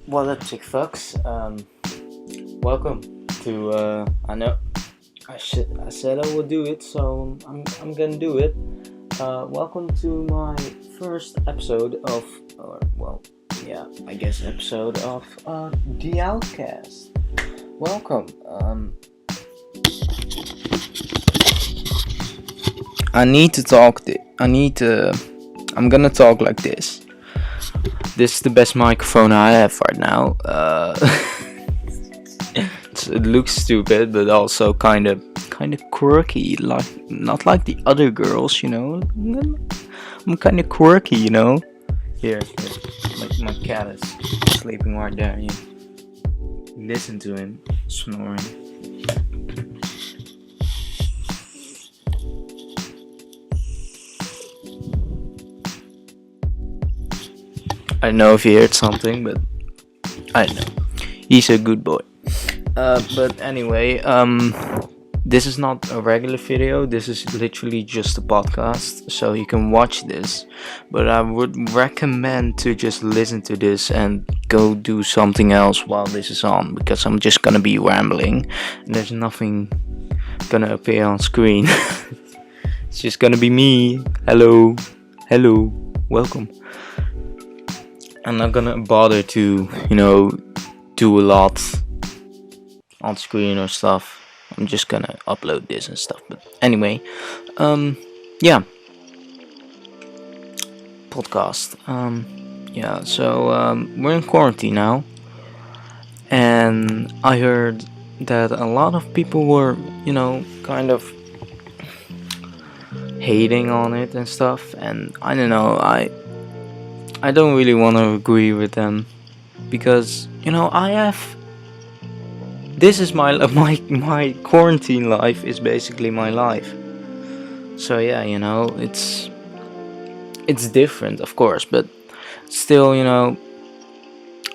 What up, chick fucks? Welcome to. I know I said I would do it, so I'm gonna do it. Welcome to my first episode of, I guess episode of the Outcast. Welcome. I need to talk. I'm gonna talk like this. This is the best microphone I have right now. It looks stupid, but also kind of quirky. Like not like the other girls, you know. I'm kind of quirky, you know. Here. My cat is sleeping right there. Yeah. Listen to him snoring. I don't know if you heard something, but I don't know. He's a good boy. But anyway, this is not a regular video. This is literally just a podcast, so you can watch this. But I would recommend to just listen to this and go do something else while this is on, because I'm just gonna be rambling, and there's nothing gonna appear on screen. It's just gonna be me. Hello, welcome. I'm not gonna bother to, do a lot on screen or stuff. I'm just gonna upload this and stuff. But anyway, podcast. So we're in quarantine now, and I heard that a lot of people were, kind of hating on it and stuff. And I don't know, I don't really want to agree with them, because this is my quarantine life is basically my life. So yeah, it's different, of course, but still,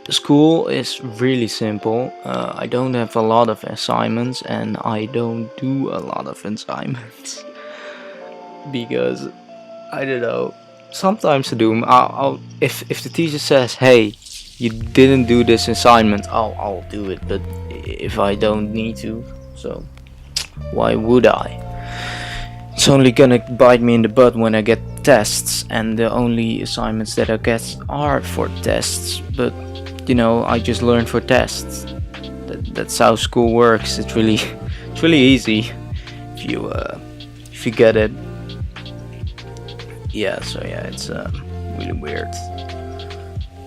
school is really simple. I don't have a lot of assignments, and I don't do a lot of assignments because I don't know. Sometimes I do. If the teacher says, "Hey, you didn't do this assignment," I'll do it. But if I don't need to, so why would I? It's only gonna bite me in the butt when I get tests, and the only assignments that I get are for tests. But I just learn for tests. That's how school works. It's really easy if you get it. It's really weird.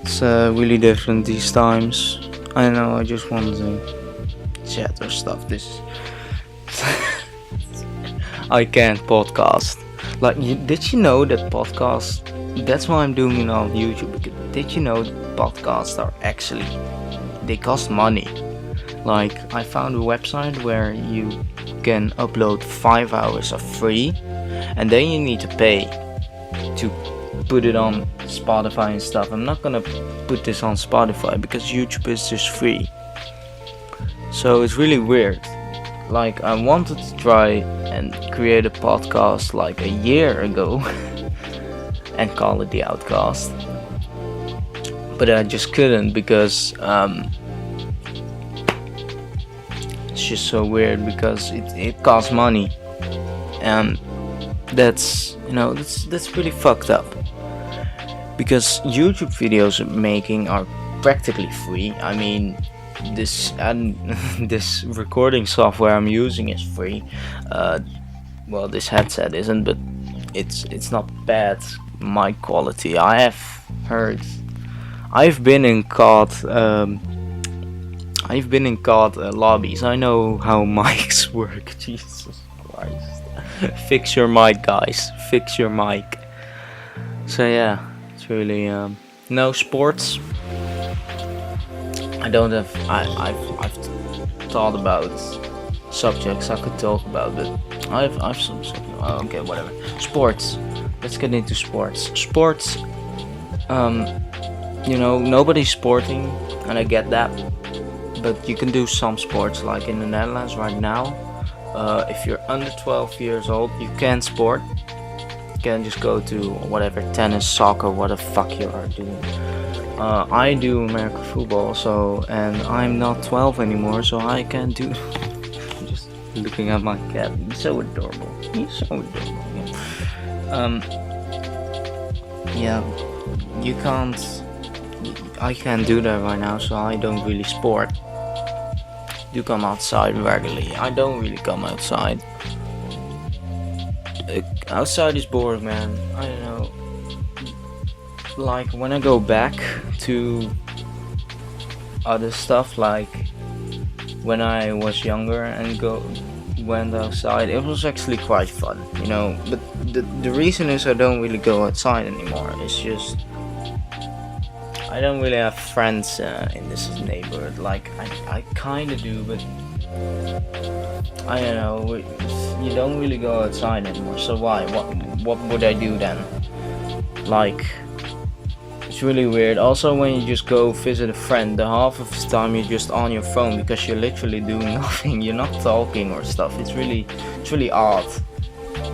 It's really different these times. I know, I just wanted to chat or stuff. I can't podcast. Like, did you know that podcasts? That's why I'm doing it on YouTube. Because did you know that podcasts are actually, they cost money? Like, I found a website where you can upload 5 hours of free, and then you need to pay to put it on Spotify and stuff. I'm not gonna put this on Spotify because YouTube is just free. So it's really weird. Like, I wanted to try and create a podcast like a year ago and call it the Outcast, but I just couldn't because it's just so weird because it costs money, and that's pretty fucked up, because YouTube videos making are practically free. I mean, this recording software I'm using is free. This headset isn't, but it's not bad mic quality. I've been in COD lobbies. I know how mics work. Jesus Christ. Fix your mic, guys. Fix your mic. So yeah, it's really no sports. I don't have. I've thought about subjects I could talk about, but I've some. Okay, whatever. Sports. Let's get into sports. Sports. Nobody's sporting, and I get that. But you can do some sports, like in the Netherlands right now. If you're under 12 years old, you can sport. You can just go to whatever, tennis, soccer, what the fuck you are doing. I do American football, so, and I'm not 12 anymore, so I can't do. I'm just looking at my cat. He's so adorable. He's so adorable. Yeah. Yeah, you can't. I can't do that right now, so I don't really sport. Do come outside regularly. I don't really come outside. Outside is boring, man. I don't know. Like when I go back to other stuff, like when I was younger and went outside, it was actually quite fun, you know. But the reason is I don't really go outside anymore. It's just I don't really have friends in this neighborhood. Like I kind of do, but I don't know. You don't really go outside anymore. So why? What would I do then? Like, it's really weird. Also, when you just go visit a friend, the half of the time you're just on your phone because you're literally doing nothing. You're not talking or stuff. It's really odd.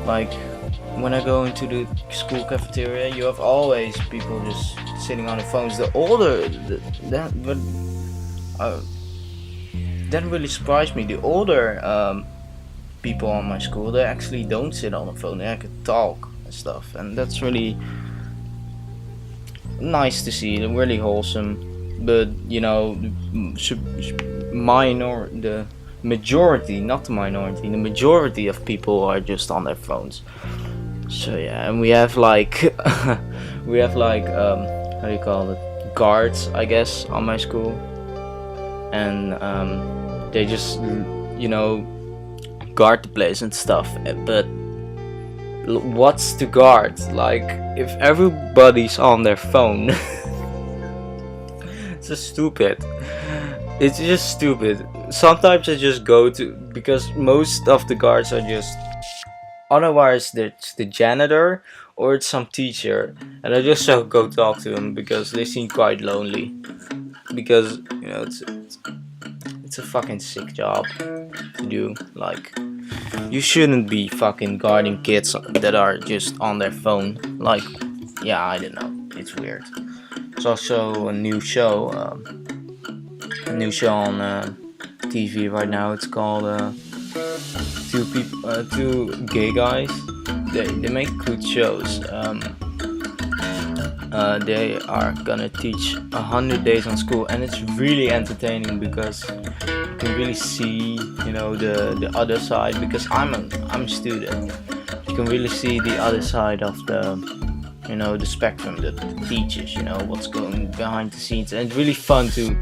Like when I go into the school cafeteria, you have always people just sitting on their phones. The older that really surprised me. The older people on my school, they actually don't sit on the phone. They can talk and stuff, and that's really nice to see. They're really wholesome. But you know, the majority, not the minority, the majority of people are just on their phones. So yeah, and we have like how do you call it, guards, I guess, on my school, and they just, you know, guard the place and stuff. But what's to guard? Like, if everybody's on their phone, it's just stupid. It's just stupid. Sometimes I just go to, because most of the guards are just, otherwise it's the janitor or it's some teacher, and I just go talk to them because they seem quite lonely. Because, you know, it's a fucking sick job to do. Like, you shouldn't be fucking guarding kids that are just on their phone. Like, yeah, I don't know. It's weird. There's also a new show on TV right now. It's called two gay guys. They make good shows. They are gonna teach 100 days on school, and it's really entertaining because you can really see, you know, the other side. Because I'm a student, you can really see the other side of the, you know, the spectrum, the teachers, you know, what's going behind the scenes, and it's really fun to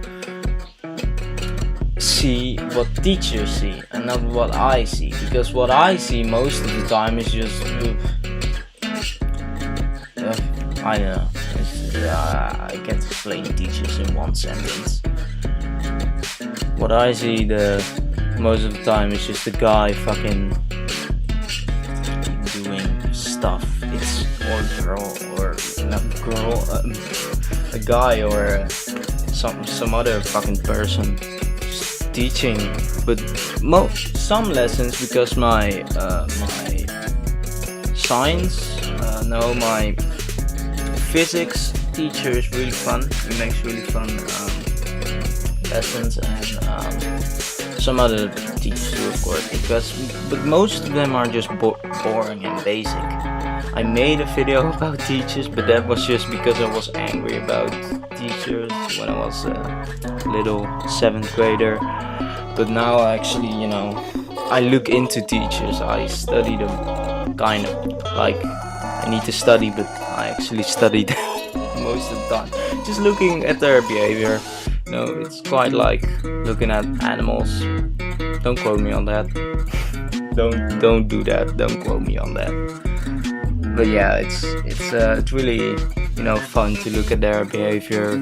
see what teachers see and not what I see, because what I see most of the time is just I don't know. I can't explain teachers in one sentence. What I see most of the time is just a guy fucking doing stuff. It's or girl or not girl, a guy or some other fucking person just teaching. But some lessons, because my science, my physics teacher is really fun. He makes really fun lessons, and some other teachers too, of course. But most of them are just boring and basic. I made a video about teachers, but that was just because I was angry about teachers when I was a little 7th grader. But now actually, you know, I look into teachers. I study them, kind of. Like, I need to study, but I actually studied most of the time. Just looking at their behavior. You know, it's quite like looking at animals. Don't quote me on that. Don't do that. Don't quote me on that. But yeah, it's really, you know, fun to look at their behavior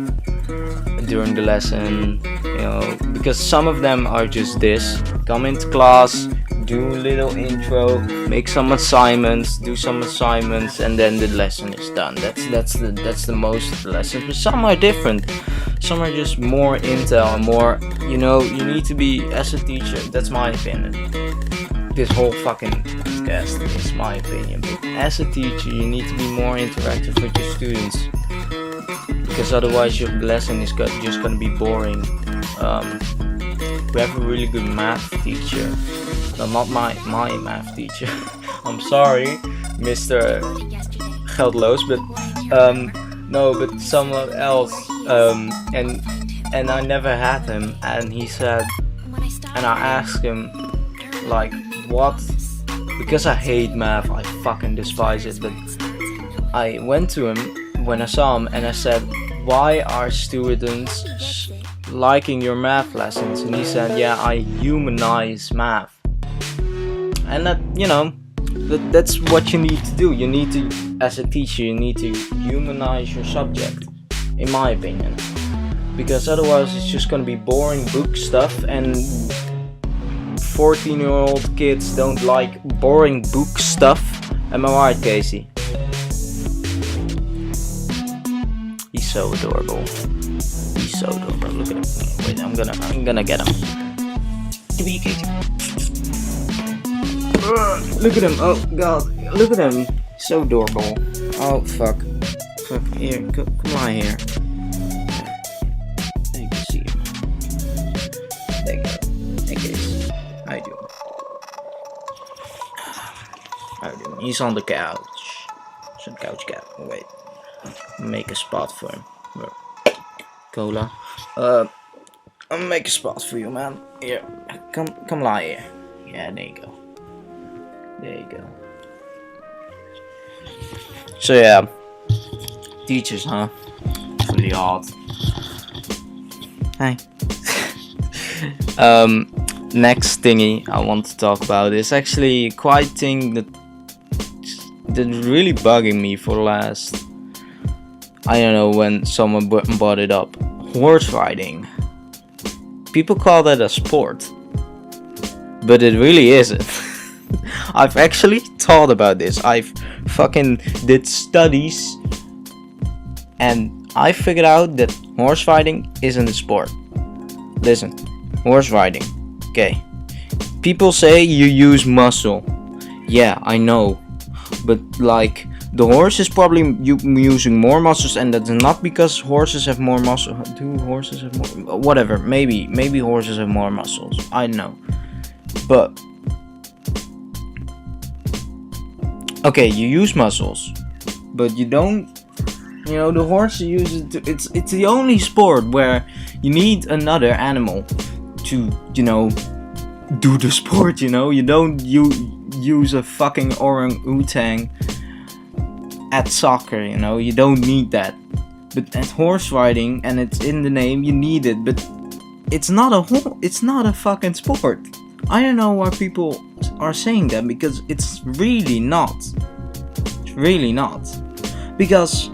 during the lesson. You know, because some of them are just this: come into class, do a little intro, make some assignments, do some assignments, and then the lesson is done. That's the most of the lessons. But some are different. Some are just more intel and more, you know, you need to be, as a teacher, that's my opinion. This whole fucking podcast is my opinion. But as a teacher, you need to be more interactive with your students. because otherwise your lesson is just gonna be boring. We have a really good math teacher. No, not my math teacher. I'm sorry, Mr. Geldloos, but no, but someone else. And I never had him, and he said, and I asked him, like, what? Because I hate math, I fucking despise it. But I went to him when I saw him, and I said, why are students liking your math lessons? And he said, yeah, I humanize math. And that, you know, that's what you need to do. You need to, as a teacher, you need to humanize your subject, in my opinion. Because otherwise it's just gonna be boring book stuff, and 14-year-old kids don't like boring book stuff. Am I right, Casey? He's so adorable. He's so adorable. Look at him. Wait, I'm gonna get him. Give me Casey. Look at him. Oh god. Look at him. So adorable. Oh fuck. Fuck. Here. Come on here. He's on the couch. He's a couch cat. Oh, wait. Make a spot for him. Cola. I'll make a spot for you, man. Here. Come lie here. Yeah, there you go. There you go. So yeah. Teachers, huh? It's really hard. Hi. Next thingy I want to talk about is actually quite thing that's really bugging me for the last, I don't know when someone brought it up. Horse riding. People call that a sport, but it really isn't. I've actually thought about this. I've fucking did studies, and I figured out that horse riding isn't a sport. Listen, horse riding. Okay. People say you use muscle. Yeah, I know. But like, the horse is probably using more muscles, and that's not because horses have more muscle. Do horses have more? Whatever. Maybe horses have more muscles. I don't know. But okay, you use muscles, but you don't. You know, the horse uses it's the only sport where you need another animal to, you know, do the sport. You know, you don't use a fucking orangutan at soccer. You know, you don't need that. But at horse riding, and it's in the name, you need it. But it's not a fucking sport. I don't know why people are saying that, because it's really not. It's really not. Because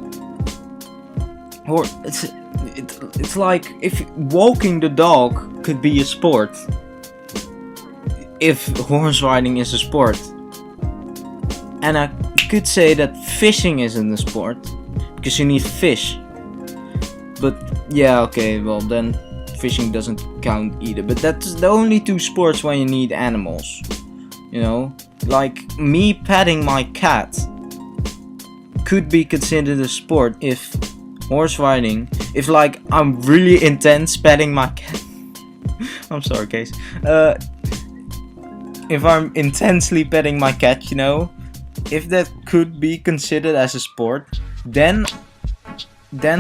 it's like if walking the dog could be a sport, if horse riding is a sport. And I could say that fishing isn't a sport, because you need fish. But yeah, okay, well then fishing doesn't count either. But that's the only two sports where you need animals. You know, like me petting my cat could be considered a sport if horse riding, if like I'm really intense petting my cat. I'm sorry, Case. If I'm intensely petting my cat, you know, if that could be considered as a sport, then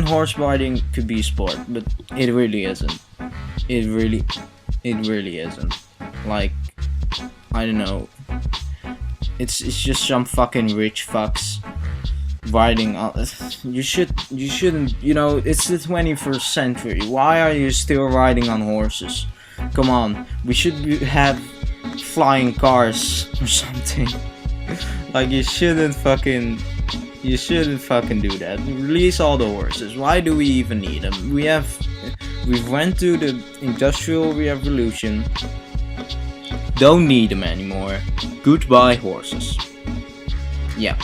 horse riding could be a sport. But it really isn't. It really isn't. Like, I don't know. It's just some fucking rich fucks riding on. You shouldn't, you know, it's the 21st century. Why are you still riding on horses? Come on, we should have flying cars or something. Like, you shouldn't fucking do that. Release all the horses. Why do we even need them? We went to the Industrial Revolution. Don't need them anymore. Goodbye horses. Yeah.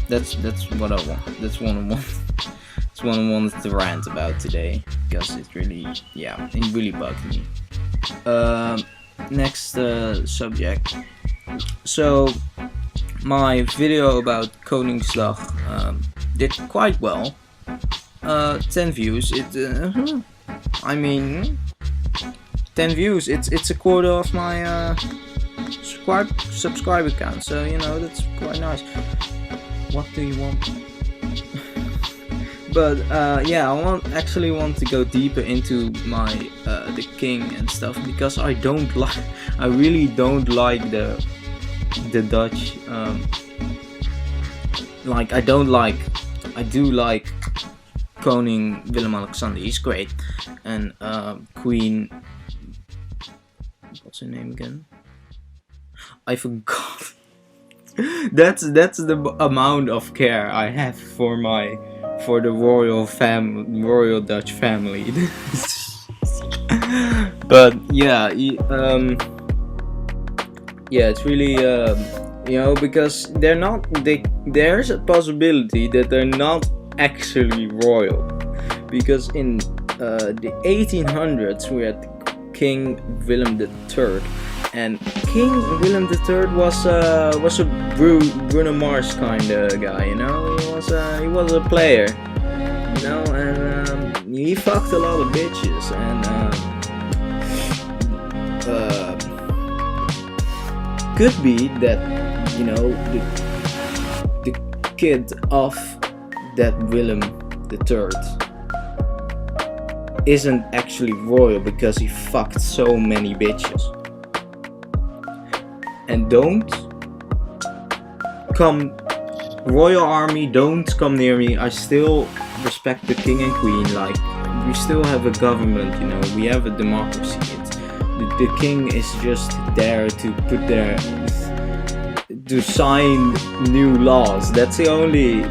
That's what I want. That's what I wanted to rant about today, because it really, yeah, it really bugged me. Next subject. So my video about Koningsdag did quite well. 10 views. I mean, 10 views. It's a quarter of my subscriber count. So you know that's quite nice. What do you want? But yeah, I actually want to go deeper into my the king and stuff, because I really don't like the Dutch. Like I do like Koning Willem-Alexander. He's great, and Queen. What's her name again? I forgot. that's the amount of care I have for the royal Dutch family. But yeah, yeah, it's really you know, because there's a possibility that they're not actually royal, because in the 1800s we had King Willem III, and King Willem III was a Bruno Mars kind of guy, you know. He was a player, you know, and he fucked a lot of bitches, and could be that, you know, the kid of that Willem III isn't actually royal because he fucked so many bitches. And don't come, royal army, don't come near me. I still respect the king and queen. Like, we still have a government, you know, we have a democracy. The king is just there to sign new laws. That's the only,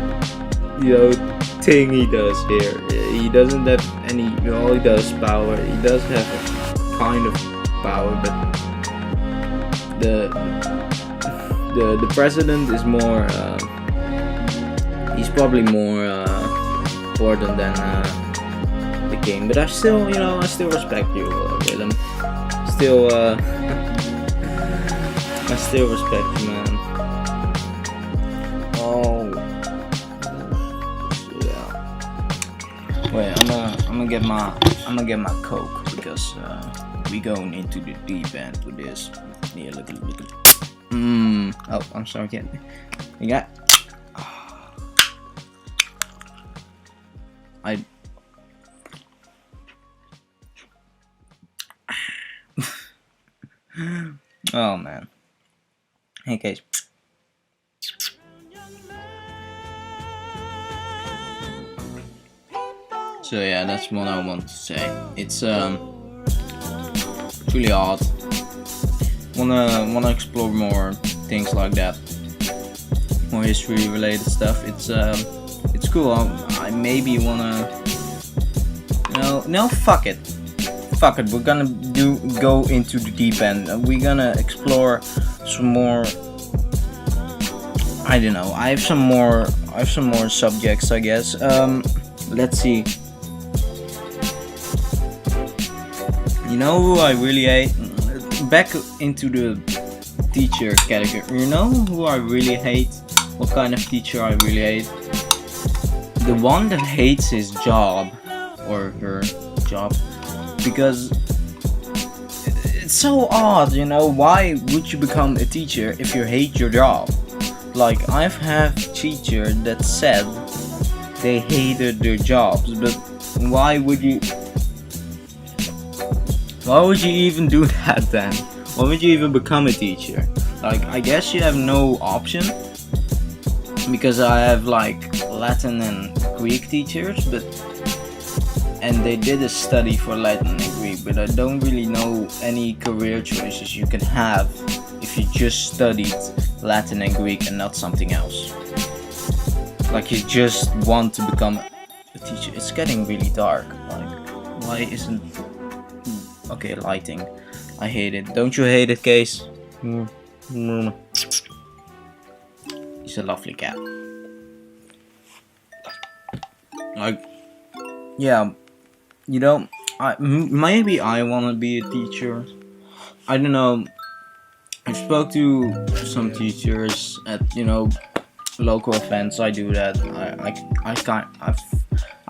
you know, thing he does here. He doesn't have any, you know, he does power. He does have a kind of power, but the president is more. He's probably more important than the king. But I still, you know, I still respect you, Willem. Still, I still respect you, man. Oh, yeah. Wait, I'm gonna get my Coke, because we going into the deep end with this. Yeah, look. Oh, I'm sorry, kid. You got. Oh man. Hey guys. So yeah, that's what I want to say. It's really hard. Wanna explore more things like that, more history related stuff. It's cool. I maybe wanna. No, fuck it. We're gonna go into the deep end. We're gonna explore some more. I don't know. I have some more subjects, I guess. Let's see. You know who I really hate? Back into the teacher category. You know who I really hate? What kind of teacher I really hate? The one that hates his job or her job. Because it's so odd, you know. Why would you become a teacher if you hate your job? Like, I've had teachers that said they hated their jobs, but why would you even do that then? Why would you even become a teacher? Like, I guess you have no option, because I have like Latin and Greek teachers, and they did a study for Latin and Greek, but I don't really know any career choices you can have if you just studied Latin and Greek and not something else. Like, you just want to become a teacher. It's getting really dark. Like, why isn't... Okay, lighting. I hate it. Don't you hate it, Case? He's a lovely cat. Like, yeah. You know, maybe I wanna be a teacher. I don't know. I spoke to some teachers at, you know, local events. I do that.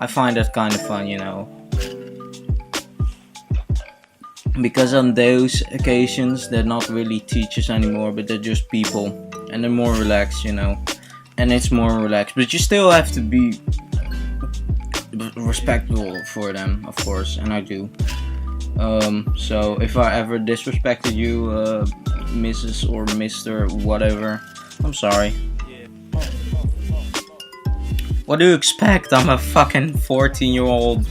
I find that kind of fun, you know. Because on those occasions, they're not really teachers anymore, but they're just people. And they're more relaxed, you know. And it's more relaxed. But you still have to be respectful for them, of course. And I do. So if I ever disrespected you, Mrs. or Mr. whatever, I'm sorry. What do you expect? I'm a fucking 14-year-old.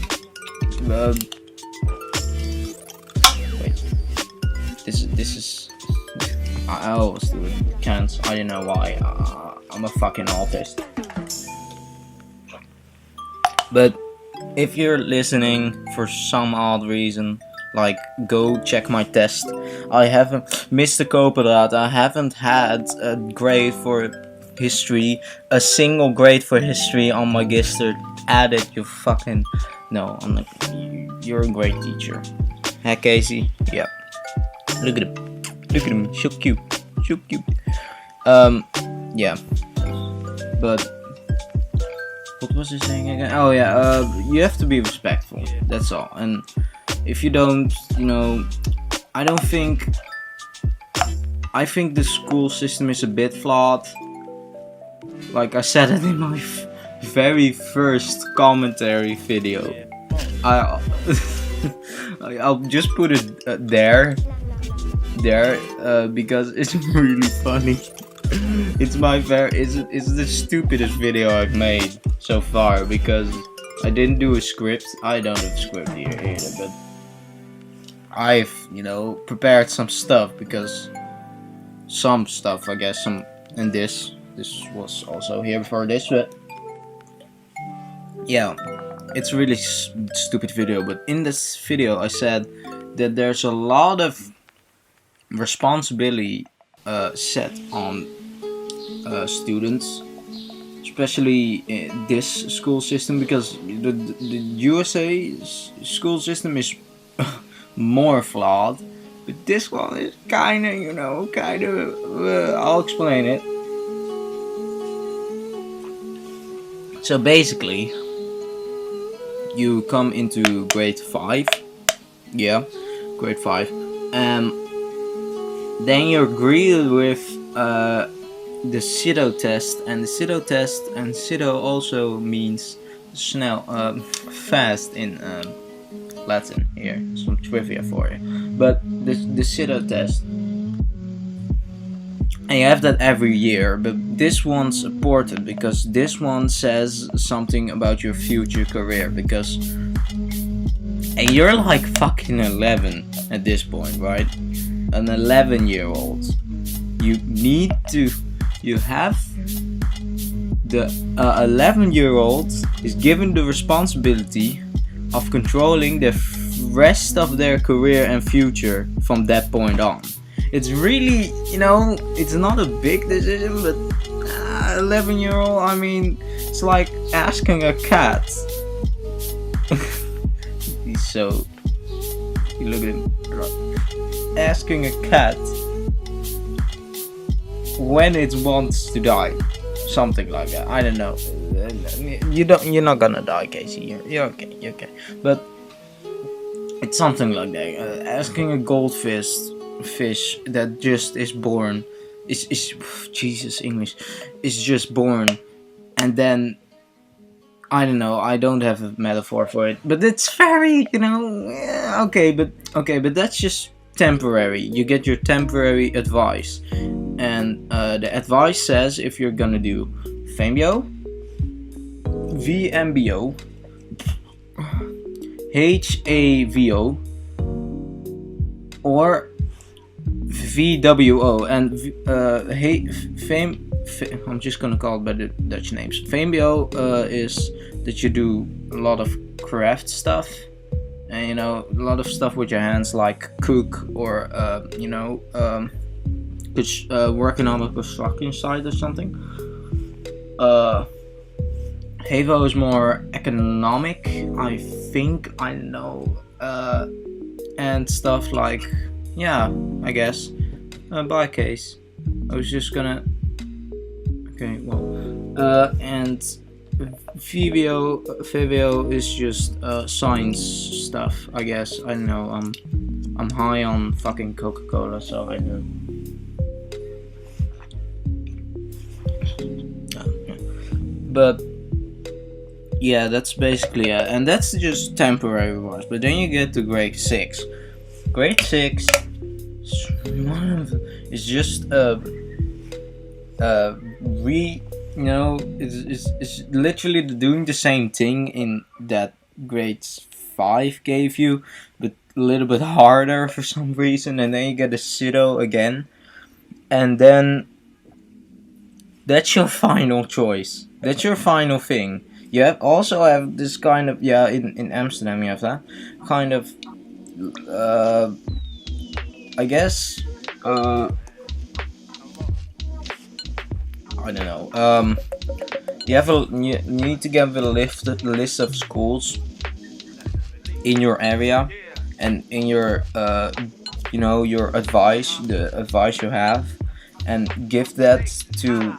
Wait. This is. I always do it. Can't. I don't know why. I'm a fucking autist. But if you're listening for some odd reason, like, go check my test. I haven't, Mr. Koperraad, I haven't had a grade for history, a single grade for history on my Gister. Add it, you fucking... No, I'm like, you're a great teacher. Hey, Casey? Yeah. Look at him. Look at him. So cute. So cute. Yeah. But... what was he saying again? Oh yeah, you have to be respectful. That's all. And if you don't, you know, I think the school system is a bit flawed. Like I said it in my very first commentary video. I'll just put it there, because it's really funny. It's the stupidest video I've made so far, because I didn't do a script. I don't have a script here either, but I've, you know, prepared some stuff, because some stuff, I guess, and this was also here before this, but yeah, it's a really stupid video. But in this video I said that there's a lot of responsibility set on students, especially in this school system, because the USA school system is more flawed, but this one is kind of, you know, I'll explain it. So basically, you come into grade 5, yeah, grade 5, and then you're greeted with the SIDO test, and the SIDO test, and SIDO also means fast in Latin. Here, some trivia for you. But the SIDO test, and you have that every year, but this one's important because this one says something about your future career, because, and you're like fucking 11 at this point, right? An 11-year-old. You have the 11-year-old is given the responsibility of controlling the rest of their career and future from that point on. It's really, you know, it's not a big decision, but 11-year-old, I mean, it's like asking a cat. He's so, you look at him, asking a cat when it wants to die, something like that. I don't know. You're not gonna die, Casey. You're okay. You're okay. But it's something like that. Asking a goldfish that just is born, is Jesus English, is just born, and then I don't know. I don't have a metaphor for it, but it's very, you know, okay, but that's just temporary. You get your temporary advice, and the advice says if you're gonna do FAMBO, VMBO, HAVO, or VWO, and I'm just gonna call it by the Dutch names. FAMBO is that you do a lot of craft stuff, and you know, a lot of stuff with your hands, like cook, or you know, working on a construction site or something. HAVO is more economic, I think, I know, and stuff like, yeah, I guess. By case, I was just gonna. Okay, well, and VWO is just science stuff, I guess. I don't know. I'm high on fucking Coca-Cola, so I know. But yeah, that's basically it, and that's just temporary ones. But then you get to grade 6. Grade 6 is just it's literally doing the same thing in that grade 5 gave you, but a little bit harder for some reason, and then you get a pseudo again, and then that's your final choice. That's your final thing. You also have this kind of, in Amsterdam you have that kind of I guess I don't know. You need to get the list of schools in your area, and in your your advice, the advice you have, and give that to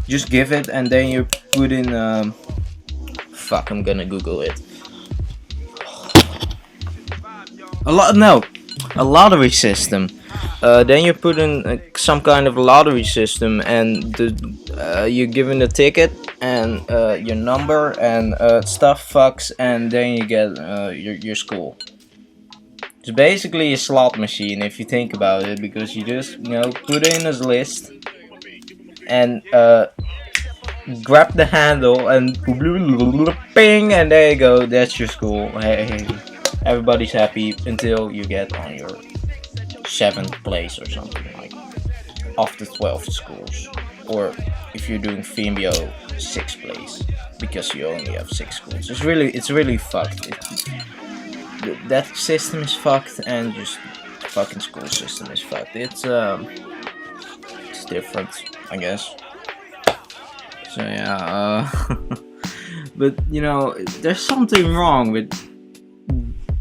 just give it, and then you put in fuck, I'm gonna Google it. A lottery system. Then you put in some kind of lottery system, and you're given a ticket and your number and stuff fucks, and then you get your school. It's basically a slot machine if you think about it, because you just put in a list and grab the handle and ping, and there you go. That's your school. Hey, everybody's happy until you get on your 7th place or something, like of the 12 schools, or if you're doing FEMBO, 6th place, because you only have 6 schools. It's really fucked. That system is fucked, and just the fucking school system is fucked. It's different, I guess. So yeah, but there's something wrong with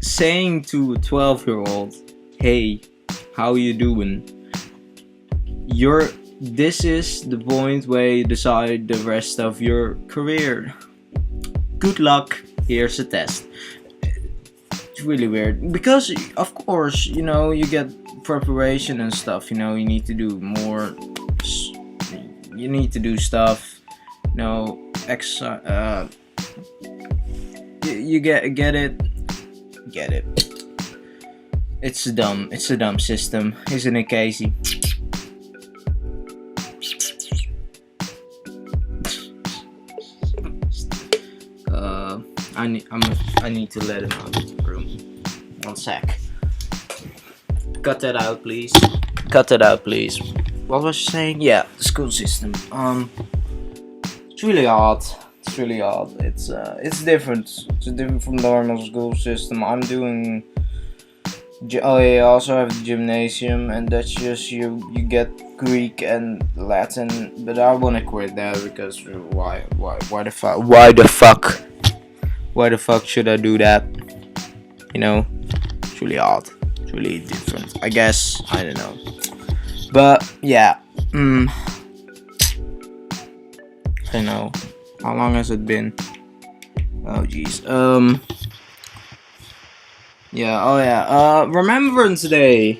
saying to a 12-year-old, "Hey, how you doing? This is the point where you decide the rest of your career. Good luck. Here's a test." It's really weird, because of course you get preparation and stuff. You need to do more. You need to do stuff. Exercise. You get it. Get it. It's a dumb system, isn't it, Casey? I need to let him out of the room. 1 sec. Cut that out, please. What was I saying? Yeah, the school system. It's really odd. It's different. It's different from normal school system. I'm doing. I also have the gymnasium, and that's just you get Greek and Latin, but I wanna quit that, because why the fuck should I do that? It's really odd. It's really different, I guess. I don't know, but yeah. I don't know. How long has it been? Oh jeez. Remembrance Day.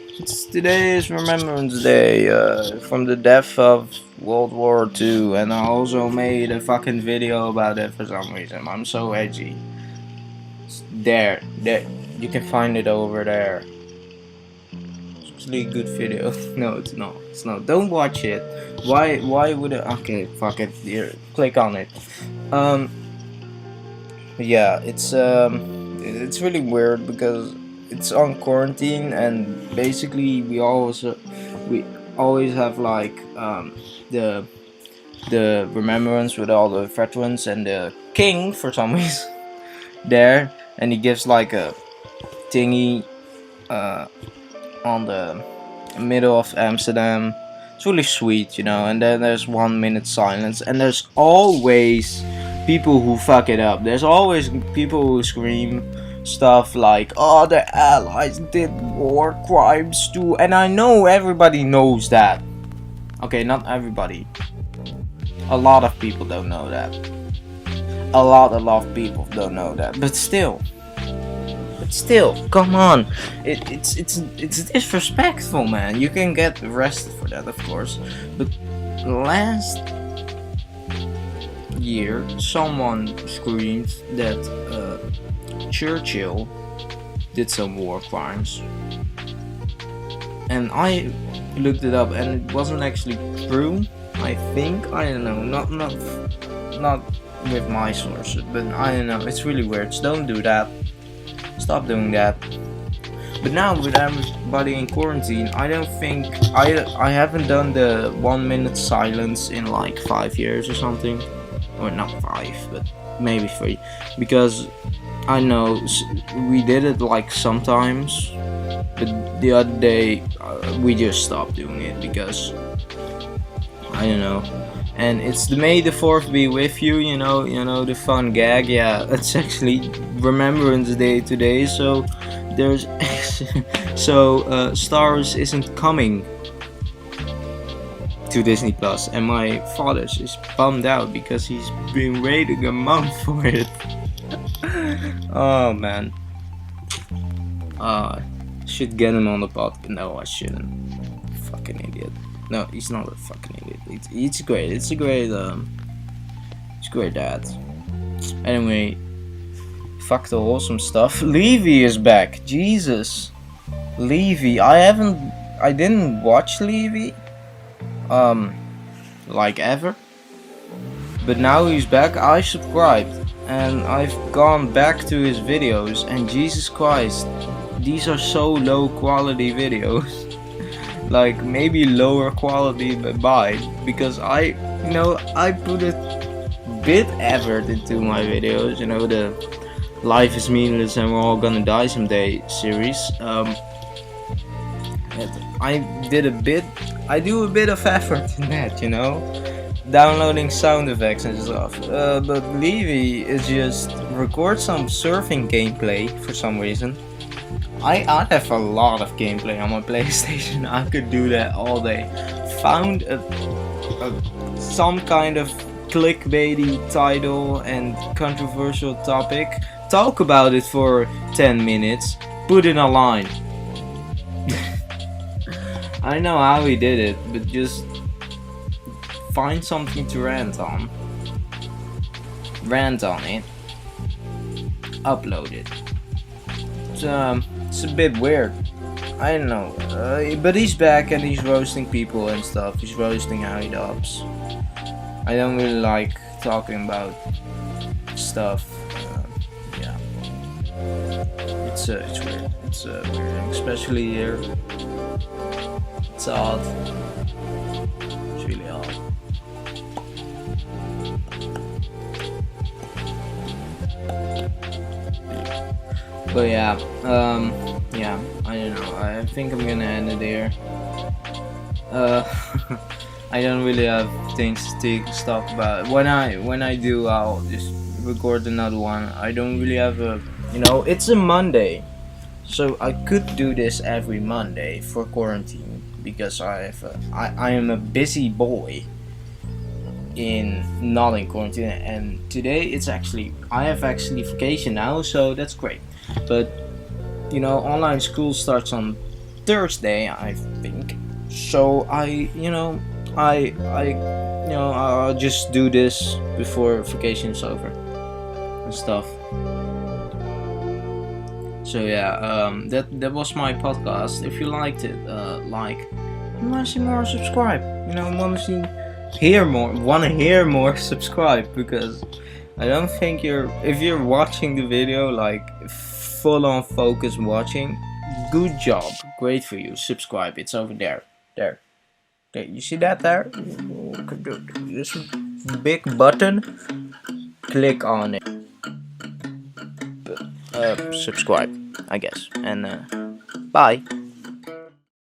Today is Remembrance Day from the death of World War II, and I also made a fucking video about it for some reason. I'm so edgy. It's there, you can find it over there. It's actually a good video. No, it's not. Don't watch it. Why would it? Okay, fuck it. Here, click on it. Yeah, it's really weird, because it's on quarantine, and basically we always have like the remembrance with all the veterans, and the king for some reason there, and he gives like a thingy on the middle of Amsterdam. It's really sweet, and then there's 1 minute silence, and there's always people who fuck it up. There's always people who scream stuff like, "Oh, the Allies did war crimes too," and I know everybody knows that. Okay, not everybody. A lot of people don't know that. A lot of people don't know that. But still, come on. It's disrespectful, man. You can get arrested for that, of course. But last year, someone screamed that Churchill did some war crimes, and I looked it up, and it wasn't actually true. I think, I don't know, not with my sources, but I don't know. It's really weird. So don't do that. Stop doing that. But now with everybody in quarantine, I don't think I haven't done the 1 minute silence in like 5 years or something, or not 5, but maybe 3, because I know we did it like sometimes, but the other day we just stopped doing it because I don't know. And it's the May the 4th be with you, you know the fun gag. Yeah, it's actually Remembrance Day today, so there's so Star Wars isn't coming to Disney Plus, and my father is bummed out because he's been waiting a month for it. Oh man. Should get him on the podcast. No, I shouldn't. Fucking idiot. No, he's not a fucking idiot. It's great. It's a great dad. Anyway, fuck the wholesome stuff. Levy is back. Jesus. Levy. I didn't watch Levy. Like ever. But now he's back. I subscribed. And I've gone back to his videos. And Jesus Christ. These are so low quality videos. Like maybe lower quality by because I put a bit effort into my videos, the life is meaningless and we're all gonna die someday series. I do a bit of effort in that, downloading sound effects and stuff. But Levy is just record some surfing gameplay for some reason. I have a lot of gameplay on my PlayStation. I could do that all day. Found some kind of clickbaity title and controversial topic. Talk about it for 10 minutes. Put in a line. I don't know how he did it, but just find something to rant on. Rant on it. Upload it. It's a bit weird. I don't know. But he's back and he's roasting people and stuff. He's roasting Harry Dobbs. I don't really like talking about stuff. Yeah. It's weird. It's weird. Especially here. It's odd. It's really odd. But yeah, I don't know. I think I'm gonna end it here. I don't really have things to talk about. When I do, I'll just record another one. I don't really have it's a Monday, so I could do this every Monday for quarantine because I am a busy boy. Not in quarantine, and today I have vacation now, so that's great. But online school starts on Thursday, I think. So I'll just do this before vacation is over and stuff. So yeah, that was my podcast. If you liked it, want to see more, subscribe. Want to hear more, subscribe, because I don't think if you're watching the video full on focus watching, good job, great for you. Subscribe, it's over there. Okay, you see that there? This big button, click on it. Subscribe, I guess, and bye.